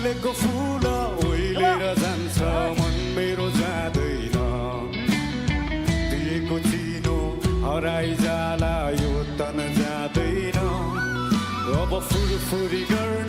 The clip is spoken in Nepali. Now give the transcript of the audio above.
फुलेको फुल ओइलेर जान्छ मन मेरो जाँदैन दिएको चिनो हराइ जाला यो तन जाँदैन अब फुरफुरी गर